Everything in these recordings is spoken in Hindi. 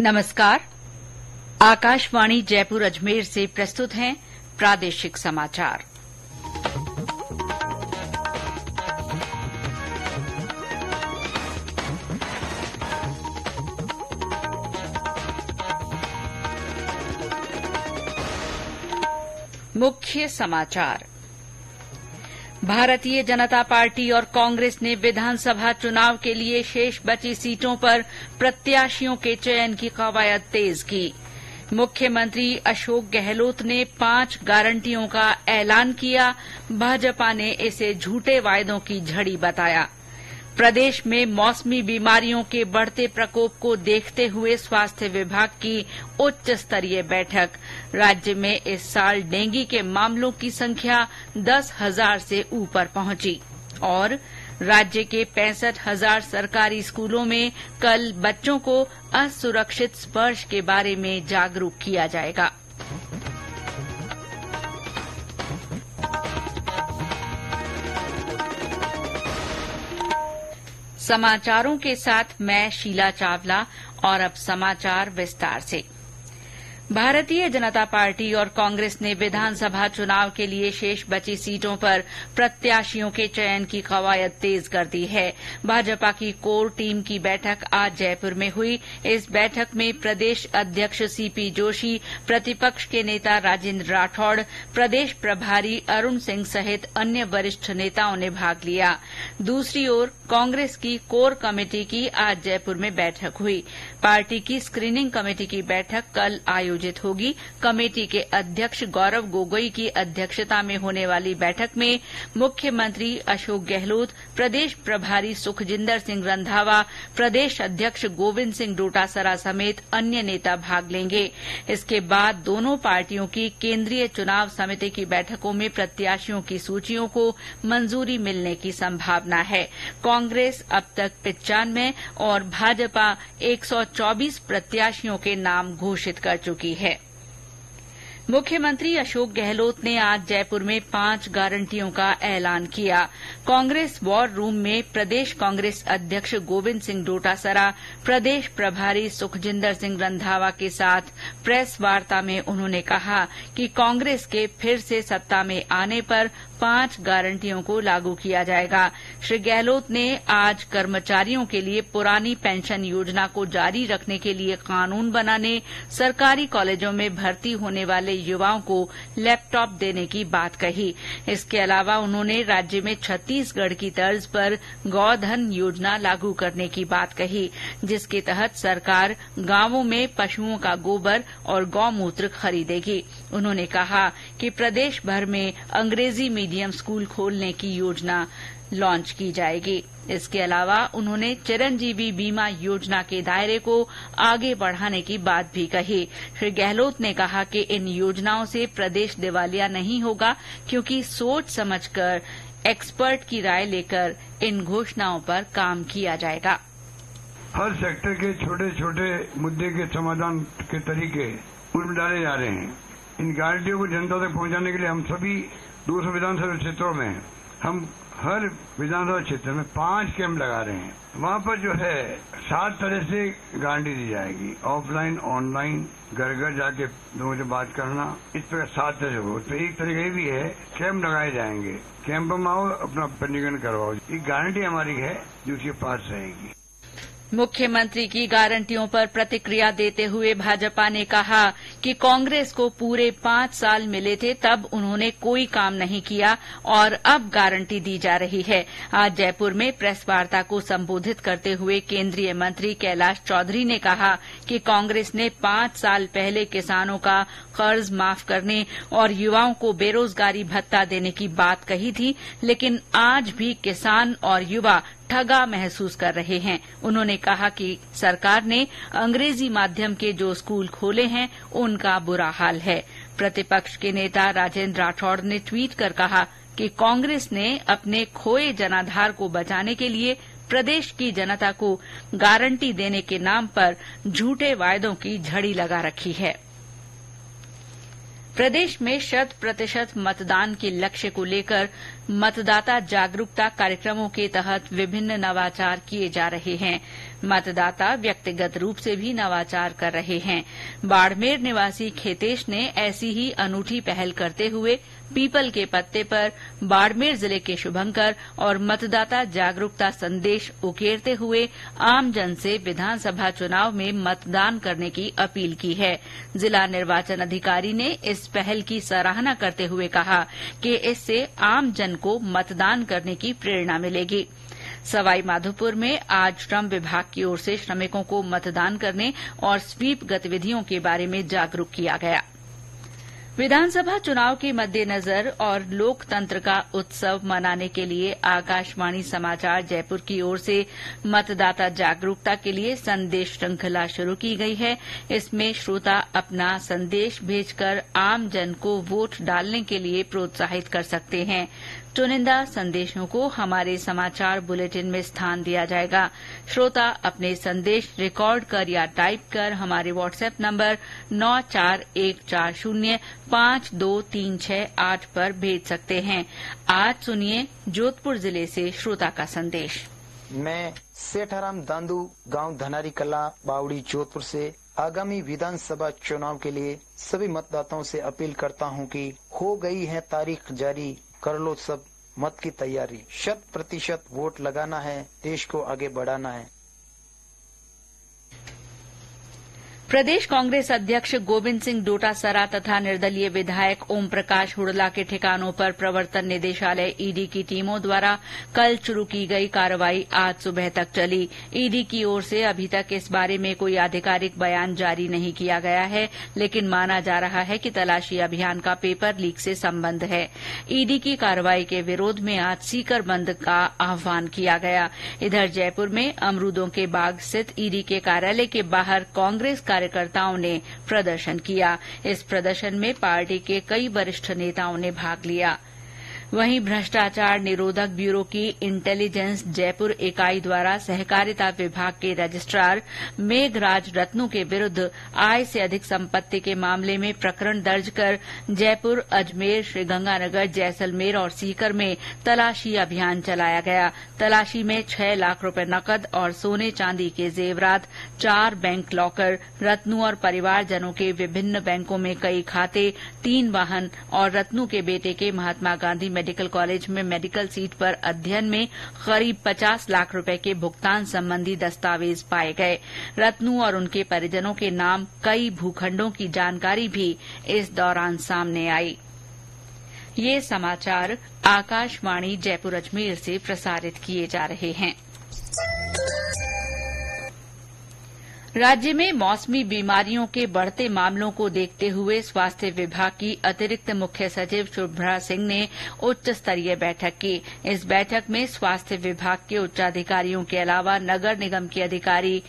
नमस्कार। आकाशवाणी जयपुर अजमेर से प्रस्तुत हैं प्रादेशिक समाचार। मुख्य समाचार। भारतीय जनता पार्टी और कांग्रेस ने विधानसभा चुनाव के लिए शेष बची सीटों पर प्रत्याशियों के चयन की कवायद तेज की। मुख्यमंत्री अशोक गहलोत ने 5 गारंटियों का ऐलान किया। भाजपा ने इसे झूठे वायदों की झड़ी बताया। प्रदेश में मौसमी बीमारियों के बढ़ते प्रकोप को देखते हुए स्वास्थ्य विभाग की उच्च स्तरीय बैठक। राज्य में इस साल डेंगू के मामलों की संख्या 10,000 से ऊपर पहुंची। और राज्य के 65,000 सरकारी स्कूलों में कल बच्चों को असुरक्षित स्पर्श के बारे में जागरूक किया जाएगा। समाचारों के साथ मैं शीला चावला। और अब समाचार विस्तार से। भारतीय जनता पार्टी और कांग्रेस ने विधानसभा चुनाव के लिए शेष बची सीटों पर प्रत्याशियों के चयन की कवायद तेज कर दी है। भाजपा की कोर टीम की बैठक आज जयपुर में हुई। इस बैठक में प्रदेश अध्यक्ष सीपी जोशी, प्रतिपक्ष के नेता राजेंद्र राठौड़, प्रदेश प्रभारी अरुण सिंह सहित अन्य वरिष्ठ नेताओं ने भाग लिया। दूसरी ओर कांग्रेस की कोर कमेटी की आज जयपुर में बैठक हुई। पार्टी की स्क्रीनिंग कमेटी की बैठक कल आयोजित होगी। कमेटी के अध्यक्ष गौरव गोगोई की अध्यक्षता में होने वाली बैठक में मुख्यमंत्री अशोक गहलोत, प्रदेश प्रभारी सुखजिंदर सिंह रंधावा, प्रदेश अध्यक्ष गोविंद सिंह डोटासरा समेत अन्य नेता भाग लेंगे। इसके बाद दोनों पार्टियों की केंद्रीय चुनाव समिति की बैठकों में प्रत्याशियों की सूचियों को मंजूरी मिलने की संभावना है। कांग्रेस अब तक 95 और भाजपा 124 प्रत्याशियों के नाम घोषित कर चुकी है। मुख्यमंत्री अशोक गहलोत ने आज जयपुर में 5 गारंटियों का ऐलान किया। कांग्रेस वॉर रूम में प्रदेश कांग्रेस अध्यक्ष गोविंद सिंह डोटासरा, प्रदेश प्रभारी सुखजिंदर सिंह रंधावा के साथ प्रेस वार्ता में उन्होंने कहा कि कांग्रेस के फिर से सत्ता में आने पर 5 गारंटियों को लागू किया जाएगा। श्री गहलोत ने आज कर्मचारियों के लिए पुरानी पेंशन योजना को जारी रखने के लिए कानून बनाने, सरकारी कॉलेजों में भर्ती होने वाले युवाओं को लैपटॉप देने की बात कही। इसके अलावा उन्होंने राज्य में छत्तीसगढ़ की तर्ज पर गौधन योजना लागू करने की बात कही, जिसके तहत सरकार गांवों में पशुओं का गोबर और गौमूत्र खरीदेगी। उन्होंने कहा कि प्रदेश भर में अंग्रेजी मीडियम स्कूल खोलने की योजना लॉन्च की जाएगी। इसके अलावा उन्होंने चिरंजीवी बीमा योजना के दायरे को आगे बढ़ाने की बात भी कही। श्री गहलोत ने कहा कि इन योजनाओं से प्रदेश दिवालिया नहीं होगा, क्योंकि सोच समझकर एक्सपर्ट की राय लेकर इन घोषणाओं पर काम किया जाएगा। हर सेक्टर के छोटे छोटे मुद्दे के समाधान के तरीके उनमें डाले जा रहे हैं। इन गारंटियों को जनता तक पहुंचाने के लिए हम सभी 200 विधानसभा क्षेत्रों में हम हर विधानसभा क्षेत्र में 5 कैंप लगा रहे हैं। वहाँ पर जो है 7 तरह से गारंटी दी जाएगी। ऑफलाइन, ऑनलाइन, घर घर जाके लोगों से बात करना, इस तरह 7 तरह से हो। तो एक तरीका ये भी है, कैंप लगाए जाएंगे। कैंप में आओ, अपना पंजीकरण करवाओ। ये गारंटी हमारी है जो उसके पास रहेगी। मुख्यमंत्री की गारंटियों पर प्रतिक्रिया देते हुए भाजपा ने कहा कि कांग्रेस को पूरे 5 साल मिले थे, तब उन्होंने कोई काम नहीं किया और अब गारंटी दी जा रही है। आज जयपुर में प्रेस वार्ता को संबोधित करते हुए केंद्रीय मंत्री कैलाश चौधरी ने कहा कि कांग्रेस ने 5 साल पहले किसानों का कर्ज माफ करने और युवाओं को बेरोजगारी भत्ता देने की बात कही थी, लेकिन आज भी किसान और युवा ठगा महसूस कर रहे हैं। उन्होंने कहा कि सरकार ने अंग्रेजी माध्यम के जो स्कूल खोले हैं उनका बुरा हाल है। प्रतिपक्ष के नेता राजेंद्र राठौड़ ने ट्वीट कर कहा कि कांग्रेस ने अपने खोए जनाधार को बचाने के लिए प्रदेश की जनता को गारंटी देने के नाम पर झूठे वायदों की झड़ी लगा रखी है। प्रदेश में 100% मतदान के लक्ष्य को लेकर मतदाता जागरूकता कार्यक्रमों के तहत विभिन्न नवाचार किए जा रहे हैं। मतदाता व्यक्तिगत रूप से भी नवाचार कर रहे हैं। बाड़मेर निवासी खेतेश ने ऐसी ही अनूठी पहल करते हुए पीपल के पत्ते पर बाड़मेर जिले के शुभंकर और मतदाता जागरूकता संदेश उकेरते हुए आमजन से विधानसभा चुनाव में मतदान करने की अपील की है। जिला निर्वाचन अधिकारी ने इस पहल की सराहना करते हुए कहा कि इससे आमजन को मतदान करने की प्रेरणा मिलेगी। सवाईमाधोपुर में आज श्रम विभाग की ओर से श्रमिकों को मतदान करने और स्वीप गतिविधियों के बारे में जागरूक किया गया। विधानसभा चुनाव के मद्देनजर और लोकतंत्र का उत्सव मनाने के लिए आकाशवाणी समाचार जयपुर की ओर से मतदाता जागरूकता के लिए संदेश श्रृंखला शुरू की गई है। इसमें श्रोता अपना संदेश भेजकर आमजन को वोट डालने के लिए प्रोत्साहित कर सकते हैं। चुनिंदा संदेशों को हमारे समाचार बुलेटिन में स्थान दिया जाएगा। श्रोता अपने संदेश रिकॉर्ड कर या टाइप कर हमारे व्हाट्सएप नंबर 9414052368 पर भेज सकते हैं। आज सुनिए जोधपुर जिले से श्रोता का संदेश। मैं सेठाराम दांदू, गांव धनारी कला, बावड़ी, जोधपुर से आगामी विधानसभा चुनाव के लिए सभी मतदाताओं से अपील करता हूं कि हो गई है तारीख जारी, कर लो सब मत की तैयारी। 100% वोट लगाना है, देश को आगे बढ़ाना है। प्रदेश कांग्रेस अध्यक्ष गोविंद सिंह डोटासरा तथा निर्दलीय विधायक ओम प्रकाश हुड़ला के ठिकानों पर प्रवर्तन निदेशालय ईडी की टीमों द्वारा कल शुरू की गई कार्रवाई आज सुबह तक चली। ईडी की ओर से अभी तक इस बारे में कोई आधिकारिक बयान जारी नहीं किया गया है, लेकिन माना जा रहा है कि तलाशी अभियान का पेपर लीक से संबंध है। ईडी की कार्रवाई के विरोध में आज सीकर बंद का आह्वान किया गया। इधर जयपुर में अमरूदों के बाग स्थित ईडी के कार्यालय के बाहर कांग्रेस कार्यकर्ताओं ने प्रदर्शन किया। इस प्रदर्शन में पार्टी के कई वरिष्ठ नेताओं ने भाग लिया। वहीं भ्रष्टाचार निरोधक ब्यूरो की इंटेलीजेंस जयपुर इकाई द्वारा सहकारिता विभाग के रजिस्ट्रार मेघराज रत्नू के विरुद्ध आय से अधिक संपत्ति के मामले में प्रकरण दर्ज कर जयपुर, अजमेर, श्रीगंगानगर, जैसलमेर और सीकर में तलाशी अभियान चलाया गया। तलाशी में 6 लाख रुपए नकद और सोने चांदी के जेवरात, 4 बैंक लॉकर, रत्नू और परिवारजनों के विभिन्न बैंकों में कई खाते, 3 वाहन और रत्नू के बेटे के महात्मा गांधी मेडिकल कॉलेज में मेडिकल सीट पर अध्ययन में करीब 50 लाख रुपए के भुगतान संबंधी दस्तावेज पाए गए। रत्नू और उनके परिजनों के नाम कई भूखंडों की जानकारी भी इस दौरान सामने आई। ये समाचार आकाशवाणी जयपुर अजमेर से प्रसारित किए जा रहे हैं। राज्य में मौसमी बीमारियों के बढ़ते मामलों को देखते हुए स्वास्थ्य विभाग की अतिरिक्त मुख्य सचिव शुभ्रा सिंह ने उच्च स्तरीय बैठक की। इस बैठक में स्वास्थ्य विभाग के उच्चाधिकारियों के अलावा नगर निगम के अधिकारी,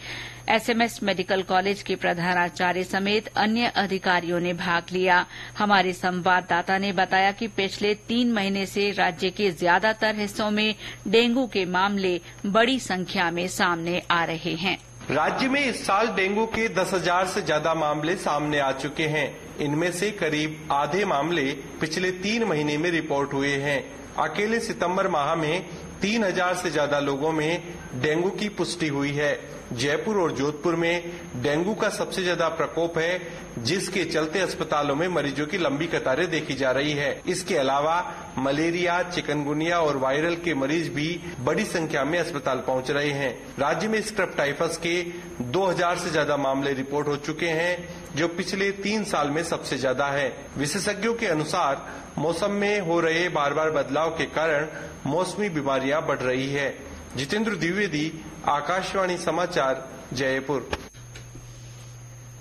एसएमएस मेडिकल कॉलेज के प्रधानाचार्य समेत अन्य अधिकारियों ने भाग लिया। हमारे संवाददाता ने बताया कि पिछले 3 महीने से राज्य के ज्यादातर हिस्सों में डेंगू के मामले बड़ी संख्या में सामने आ रहे हैं। राज्य में इस साल डेंगू के 10,000 से ज्यादा मामले सामने आ चुके हैं। इनमें से करीब आधे मामले पिछले 3 महीने में रिपोर्ट हुए हैं। अकेले सितंबर माह में 3,000 से ज्यादा लोगों में डेंगू की पुष्टि हुई है। जयपुर और जोधपुर में डेंगू का सबसे ज्यादा प्रकोप है, जिसके चलते अस्पतालों में मरीजों की लंबी कतारें देखी जा रही है। इसके अलावा मलेरिया, चिकनगुनिया और वायरल के मरीज भी बड़ी संख्या में अस्पताल पहुंच रहे हैं। राज्य में स्क्रब टाइफस के 2,000 से ज्यादा मामले रिपोर्ट हो चुके हैं, जो पिछले 3 साल में सबसे ज्यादा है। विशेषज्ञों के अनुसार मौसम में हो रहे बार बार बदलाव के कारण मौसमी बीमारियां बढ़ रही है। जितेंद्र द्विवेदी, आकाशवाणी समाचार, जयपुर।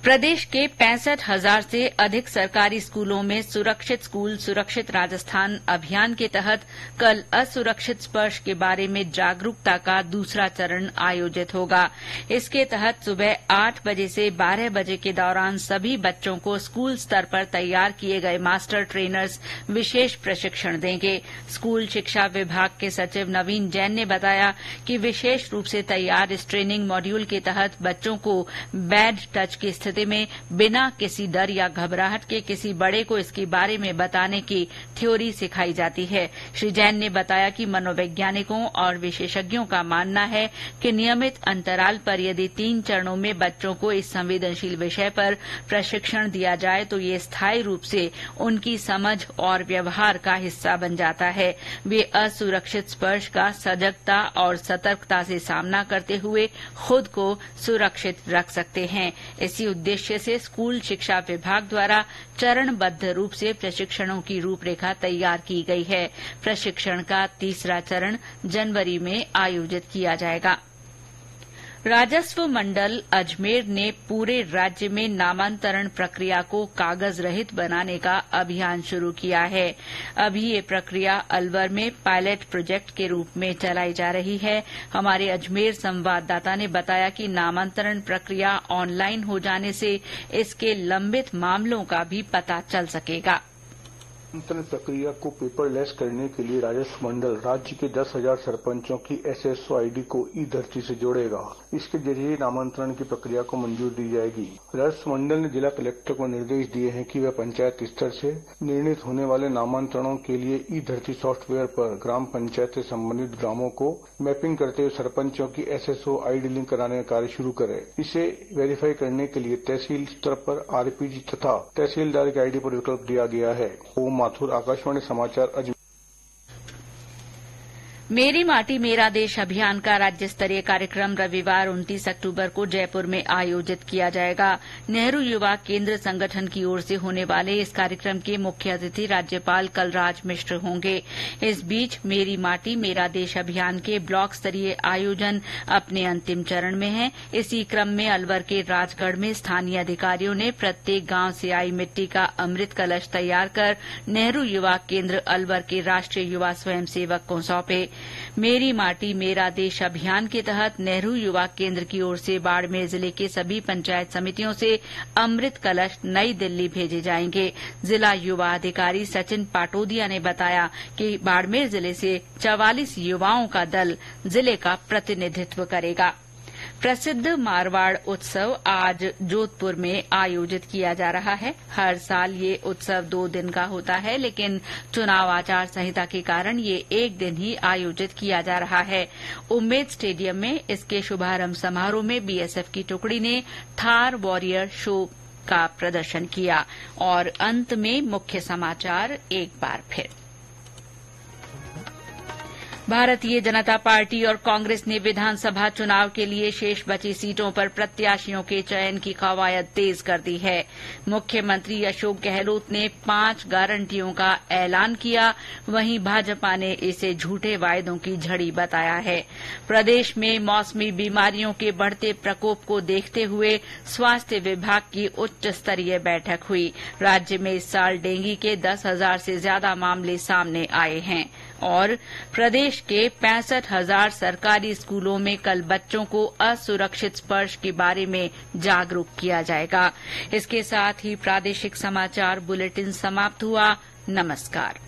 प्रदेश के 65,000 से अधिक सरकारी स्कूलों में सुरक्षित स्कूल सुरक्षित राजस्थान अभियान के तहत कल असुरक्षित स्पर्श के बारे में जागरूकता का दूसरा चरण आयोजित होगा। इसके तहत सुबह 8 बजे से 12 बजे के दौरान सभी बच्चों को स्कूल स्तर पर तैयार किए गए मास्टर ट्रेनर्स विशेष प्रशिक्षण देंगे। स्कूल शिक्षा विभाग के सचिव नवीन जैन ने बताया कि विशेष रूप से तैयार इस ट्रेनिंग मॉड्यूल के तहत बच्चों को बैड टच की स्थिति स्थिति में बिना किसी डर या घबराहट के किसी बड़े को इसके बारे में बताने की थ्योरी सिखाई जाती है। श्री जैन ने बताया कि मनोवैज्ञानिकों और विशेषज्ञों का मानना है कि नियमित अंतराल पर यदि 3 चरणों में बच्चों को इस संवेदनशील विषय पर प्रशिक्षण दिया जाए तो ये स्थायी रूप से उनकी समझ और व्यवहार का हिस्सा बन जाता है। वे असुरक्षित स्पर्श का सजगता और सतर्कता से सामना करते हुए खुद को सुरक्षित रख सकते हैं। इसी उद्देश्य से स्कूल शिक्षा विभाग द्वारा चरणबद्ध रूप से प्रशिक्षणों की रूपरेखा तैयार की गई है। प्रशिक्षण का 3रा चरण जनवरी में आयोजित किया जाएगा। राजस्व मंडल अजमेर ने पूरे राज्य में नामांतरण प्रक्रिया को कागज रहित बनाने का अभियान शुरू किया है। अभी ये प्रक्रिया अलवर में पायलट प्रोजेक्ट के रूप में चलाई जा रही है। हमारे अजमेर संवाददाता ने बताया कि नामांतरण प्रक्रिया ऑनलाइन हो जाने से इसके लंबित मामलों का भी पता चल सकेगा। नामांतरण प्रक्रिया को पेपरलेस करने के लिए राजस्व मंडल राज्य के 10,000 सरपंचों की SSO ID को ई-धरती से जोड़ेगा। इसके जरिए नामांतरण की प्रक्रिया को मंजूरी दी जाएगी। राजस्व मंडल ने जिला कलेक्टर को निर्देश दिए हैं कि वह पंचायत स्तर से निर्णित होने वाले नामांतरणों के लिए ई-धरती सॉफ्टवेयर पर ग्राम पंचायत से संबंधित ग्रामों को मैपिंग करते हुए सरपंचों की SSO ID लिंक कराने का कार्य शुरू करे। इसे वेरीफाई करने के लिए तहसील स्तर पर RPG तथा तहसीलदार की ID पर विकल्प दिया गया है। माथुर, आकाशवाणी समाचार अजमेर। मेरी माटी मेरा देश अभियान का राज्य स्तरीय कार्यक्रम रविवार 29 अक्टूबर को जयपुर में आयोजित किया जाएगा। नेहरू युवा केंद्र संगठन की ओर से होने वाले इस कार्यक्रम के मुख्य अतिथि राज्यपाल कलराज मिश्र होंगे। इस बीच मेरी माटी मेरा देश अभियान के ब्लॉक स्तरीय आयोजन अपने अंतिम चरण में है। इसी क्रम में अलवर के राजगढ़ में स्थानीय अधिकारियों ने प्रत्येक गांव से आई मिट्टी का अमृत कलश तैयार कर नेहरू युवा केंद्र अलवर के राष्ट्रीय युवा स्वयंसेवक को सौंपे। मेरी माटी मेरा देश अभियान के तहत नेहरू युवा केंद्र की ओर से बाड़मेर जिले के सभी पंचायत समितियों से अमृत कलश नई दिल्ली भेजे जाएंगे। जिला युवा अधिकारी सचिन पाटोदिया ने बताया कि बाड़मेर जिले से 44 युवाओं का दल जिले का प्रतिनिधित्व करेगा। प्रसिद्ध मारवाड़ उत्सव आज जोधपुर में आयोजित किया जा रहा है। हर साल ये उत्सव 2 दिन का होता है, लेकिन चुनाव आचार संहिता के कारण ये 1 दिन ही आयोजित किया जा रहा है। उम्मेद स्टेडियम में इसके शुभारंभ समारोह में BSF की टुकड़ी ने थार वॉरियर शो का प्रदर्शन किया। और अंत में मुख्य समाचार एक बार फिर। भारतीय जनता पार्टी और कांग्रेस ने विधानसभा चुनाव के लिए शेष बची सीटों पर प्रत्याशियों के चयन की कवायद तेज कर दी है। मुख्यमंत्री अशोक गहलोत ने 5 गारंटियों का ऐलान किया, वहीं भाजपा ने इसे झूठे वायदों की झड़ी बताया है। प्रदेश में मौसमी बीमारियों के बढ़ते प्रकोप को देखते हुए स्वास्थ्य विभाग की उच्च स्तरीय बैठक हुई। राज्य में इस साल डेंगू के 10,000 से ज्यादा मामले सामने आए हैं। और प्रदेश के 65,000 सरकारी स्कूलों में कल बच्चों को असुरक्षित स्पर्श के बारे में जागरूक किया जाएगा। इसके साथ ही प्रादेशिक समाचार बुलेटिन समाप्त हुआ। नमस्कार।